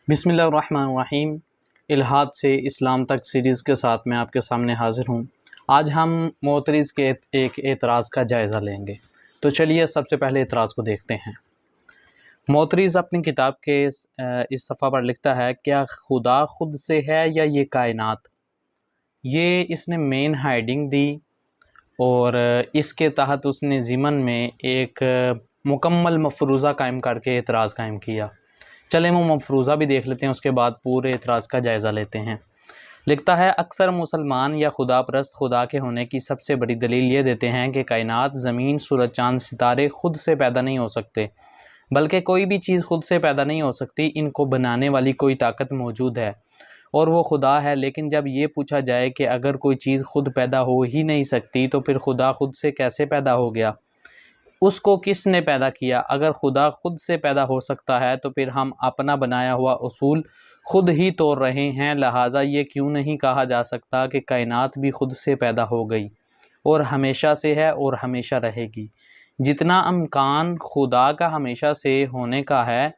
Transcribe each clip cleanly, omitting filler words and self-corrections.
बिस्मिल्लाहिर्रहमानिर्रहीम। इल्हाद से इस्लाम तक सीरीज़ के साथ मैं आपके सामने हाज़िर हूँ। आज हम मोतरिज़ के एक एतराज़ का जायज़ा लेंगे। तो चलिए सबसे पहले एतराज़ को देखते हैं। मोतरिज़ अपनी किताब के इस सफ़ा पर लिखता है, क्या खुदा खुद से है या ये कायनात। ये इसने मेन हेडिंग दी और इसके तहत उसने ज़िमन में एक मुकम्मल मफ़रूज़ा कायम करके एतराज़ कायम किया। चलें वो मफ़रूज़ा भी देख लेते हैं, उसके बाद पूरे एतराज़ का जायज़ा लेते हैं। लिखता है, अक्सर मुसलमान या खुदा परस्त खुदा के होने की सबसे बड़ी दलील ये देते हैं कि कायनात, ज़मीन, सूरज, चाँद, सितारे खुद से पैदा नहीं हो सकते, बल्कि कोई भी चीज़ खुद से पैदा नहीं हो सकती। इनको बनाने वाली कोई ताकत मौजूद है और वो खुदा है। लेकिन जब ये पूछा जाए कि अगर कोई चीज़ खुद पैदा हो ही नहीं सकती तो फिर खुदा खुद से कैसे पैदा हो गया, उसको किसने पैदा किया। अगर खुदा खुद से पैदा हो सकता है तो फिर हम अपना बनाया हुआ उसूल खुद ही तोड़ रहे हैं। लिहाजा ये क्यों नहीं कहा जा सकता कि कायनात भी खुद से पैदा हो गई और हमेशा से है और हमेशा रहेगी। जितना इम्कान खुदा का हमेशा से होने का है,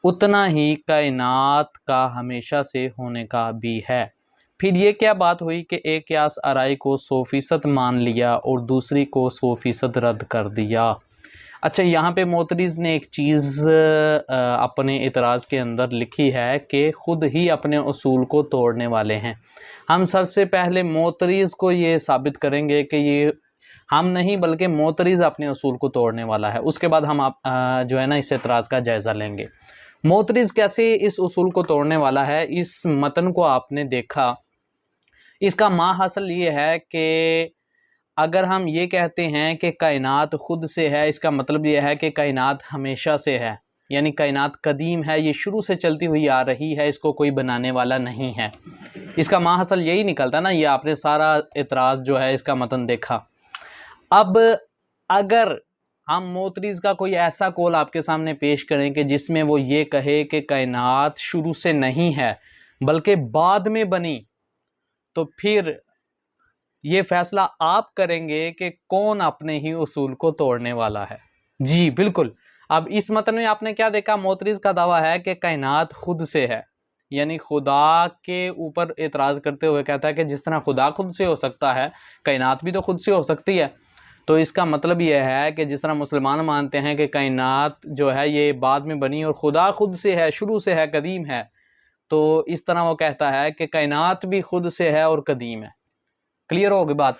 उतना ही कायनात का हमेशा से होने का भी है। फिर ये क्या बात हुई कि एक क्यास आराई को 100% मान लिया और दूसरी को 100% रद्द कर दिया। अच्छा, यहाँ पे मोतरिज़ ने एक चीज़ अपने एतराज़ के अंदर लिखी है कि ख़ुद ही अपने उसूल को तोड़ने वाले हैं। हम सबसे पहले मोतरिज़ को ये साबित करेंगे कि ये हम नहीं बल्कि मोतरिज़ अपने उसूल को तोड़ने वाला है। उसके बाद हम जो है ना इस एतराज़ का जायज़ा लेंगे। मोतरिज़ कैसे इस उसूल को तोड़ने वाला है। इस मतन को आपने देखा, इसका माहासल ये है कि अगर हम ये कहते हैं कि कायनात खुद से है, इसका मतलब ये है कि कायनात हमेशा से है, यानी कायनात कदीम है, ये शुरू से चलती हुई आ रही है, इसको कोई बनाने वाला नहीं है। इसका माहासल यही निकलता ना। ये आपने सारा एतराज़ जो है इसका मतन देखा। अब अगर हम मोतरिज़ का कोई ऐसा कौल आपके सामने पेश करें कि जिसमें वो ये कहे कि कायनात शुरू से नहीं है बल्कि बाद में बनी, तो फिर ये फैसला आप करेंगे कि कौन अपने ही उसूल को तोड़ने वाला है। जी बिल्कुल। अब इस मतन में आपने क्या देखा, मोतरिज़ का दावा है कि कायनात खुद से है, यानी खुदा के ऊपर एतराज़ करते हुए कहता है कि जिस तरह खुदा खुद से हो सकता है, कायनात भी तो खुद से हो सकती है। तो इसका मतलब यह है कि जिस तरह मुसलमान मानते हैं कि कायनात जो है ये बाद में बनी और खुदा खुद से है, शुरू से है, कदीम है, तो इस तरह वो कहता है कि कायनात भी खुद से है और कदीम है। क्लियर होगी बात।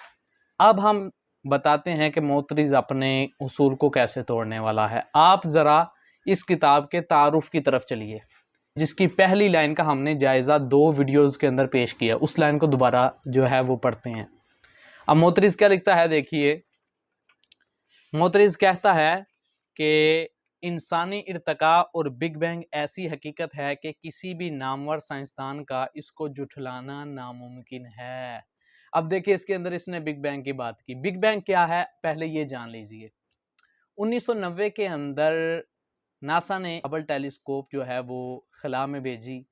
अब हम बताते हैं कि मोतरिज़ अपने उसूल को कैसे तोड़ने वाला है। आप ज़रा इस किताब के तारुफ की तरफ चलिए, जिसकी पहली लाइन का हमने जायज़ा 2 वीडियोज़ के अंदर पेश किया। उस लाइन को दोबारा जो है वो पढ़ते हैं। अब मोतरिज़ क्या लिखता है, देखिए। मोतरिज़ कहता है कि इंसानी इर्तिका और बिग बैंग ऐसी हकीकत है कि किसी भी नामवर साइंसदान का इसको जुठलाना नामुमकिन है। अब देखिए, इसके अंदर इसने बिग बैंग की बात की। बिग बैंग क्या है पहले ये जान लीजिए। 1990 के अंदर नासा ने हबल टेलीस्कोप जो है वो खला में भेजी,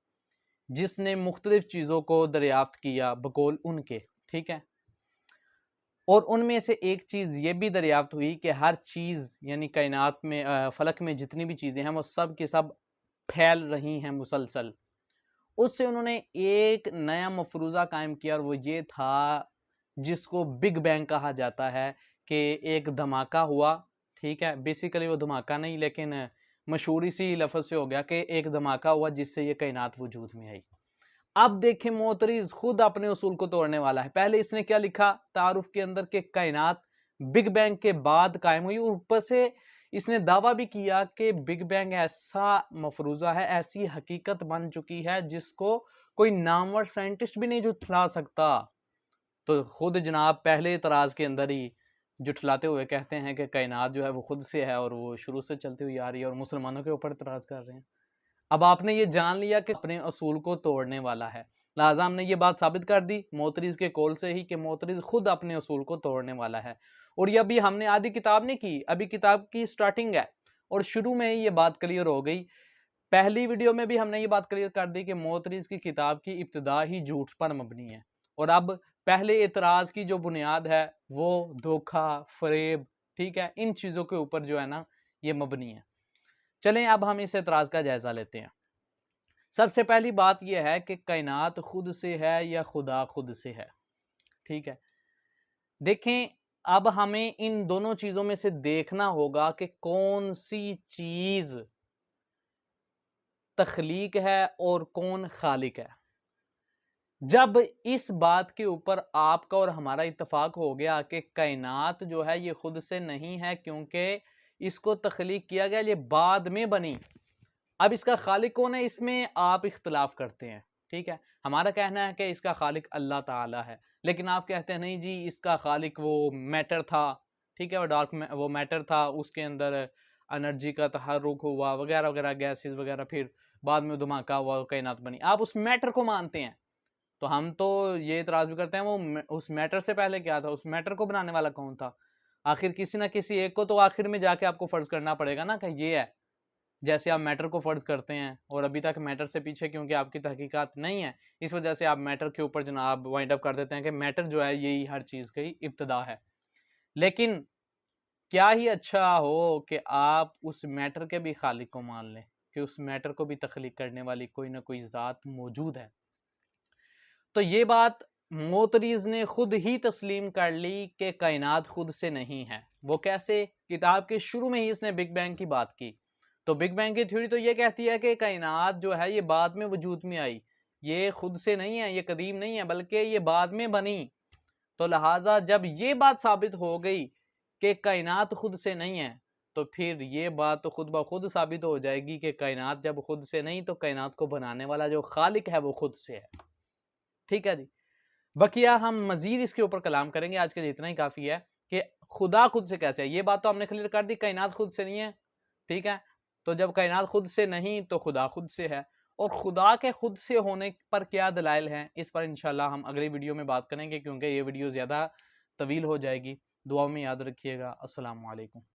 जिसने मुख्तलिफ चीज़ों को दरियाफ्त किया बकौल उनके, ठीक है। और उनमें से एक चीज़ ये भी दरियाफ्त हुई कि हर चीज़ यानी कायनात में फ़लक में जितनी भी चीज़ें हैं वो सब के सब फैल रही हैं मुसलसल। उससे उन्होंने एक नया मफरूज़ा कायम किया और वो ये था, जिसको बिग बैंग कहा जाता है, कि एक धमाका हुआ, ठीक है। बेसिकली वो धमाका नहीं, लेकिन मशहूर इसी लफ्ज़ से हो गया कि एक धमाका हुआ जिससे ये कायनात वजूद में आई। अब देखें, मोतरिज़ खुद अपने उसूल को तोड़ने वाला है। पहले इसने क्या लिखा तारुफ के अंदर कि कायनात बिग बैंग के बाद कायम हुई, और ऊपर से इसने दावा भी किया कि बिग बैंग ऐसा मफरूज़ा है, ऐसी हकीकत बन चुकी है जिसको कोई नामवर साइंटिस्ट भी नहीं जुटला सकता। तो खुद जनाब पहले इतराज़ के अंदर ही जुटलाते हुए कहते हैं कि कायनात जो है वो खुद से है और वो शुरू से चलती हुई आ रही है, और मुसलमानों के ऊपर इतराज़ कर रहे हैं। अब आपने ये जान लिया कि अपने असूल को तोड़ने वाला है, लिहाजा हमने ये बात साबित कर दी मोतरिज़ के कौल से ही कि मोतरिज़ खुद अपने असूल को तोड़ने वाला है। और ये अभी हमने आधी किताब नहीं की, अभी किताब की स्टार्टिंग है और शुरू में ही ये बात क्लियर हो गई। पहली वीडियो में भी हमने ये बात क्लियर कर दी कि मोतरिज़ की किताब की इब्तिदा ही झूठ पर मबनी है, और अब पहले एतराज़ की जो बुनियाद है वो धोखा, फरेब, ठीक है, इन चीज़ों के ऊपर जो है ना ये मबनी है। चलें अब हम इस एतराज़ का जायज़ा लेते हैं। सबसे पहली बात यह है कि कायनात खुद से है या खुदा खुद से है। ठीक है, देखें अब हमें इन दोनों चीजों में से देखना होगा कि कौन सी चीज तख्लीक है और कौन खालिक है। जब इस बात के ऊपर आपका और हमारा इत्तेफाक हो गया कि कायनात जो है ये खुद से नहीं है क्योंकि इसको तख्लीक किया गया, ये बाद में बनी, अब इसका खालिक कौन है इसमें आप इख्तलाफ करते हैं। ठीक है, हमारा कहना है कि इसका खालिक अल्लाह ताला है, लेकिन आप कहते हैं नहीं जी इसका खालिक वो मैटर था। ठीक है, वो मैटर था, उसके अंदर एनर्जी का तहर्रुक हुआ वगैरह वगैरह, गैसेस वगैरह, फिर बाद में धमाका हुआ, कायनात बनी। आप उस मैटर को मानते हैं, तो हम तो ये इतराज़ भी करते हैं वो उस मैटर से पहले क्या था, उस मैटर को बनाने वाला कौन था। आखिर किसी ना किसी एक को तो आखिर में जाके आपको फ़र्ज़ करना पड़ेगा ना कि ये है। जैसे आप मैटर को फ़र्ज़ करते हैं और अभी तक मैटर से पीछे क्योंकि आपकी तहकीकात नहीं है, इस वजह से आप मैटर के ऊपर जनाब वाइंड अप कर देते हैं कि मैटर जो है यही हर चीज़ की इब्तिदा है। लेकिन क्या ही अच्छा हो कि आप उस मैटर के भी खालिक को मान लें कि उस मैटर को भी तख्लीक करने वाली कोई ना कोई ज़ात मौजूद है। तो ये बात मोतरीज़ ने खुद ही तस्लीम कर ली कि कायनात खुद से नहीं है। वो कैसे? किताब के शुरू में ही इसने बिग बैंग की बात की। तो बिग बैंग की थ्योरी तो ये कहती है कि कायनात जो है ये बाद में वजूद में आई, ये खुद से नहीं है, ये कदीम नहीं है, बल्कि ये बाद में बनी। तो लिहाजा जब ये बात साबित हो गई कि कायनात खुद से नहीं है, तो फिर ये बात तो खुद ब खुद साबित हो जाएगी कि कायनात जब खुद से नहीं तो कायनात को बनाने वाला जो खालिक है वो खुद से है। ठीक है जी, बकिया हम मजीद इसके ऊपर कलाम करेंगे, आज के लिए इतना ही काफ़ी है कि खुदा खुद से कैसे है। ये बात तो हमने क्लियर कर दी, कायनात खुद से नहीं है। ठीक है, तो जब कायनात खुद से नहीं तो खुदा खुद से है, और खुदा के खुद से होने पर क्या दलाइल हैं, इस पर इंशाल्लाह हम अगली वीडियो में बात करेंगे क्योंकि ये वीडियो ज़्यादा तवील हो जाएगी। दुआओं में याद रखिएगा। अस्सलामु अलैकुम।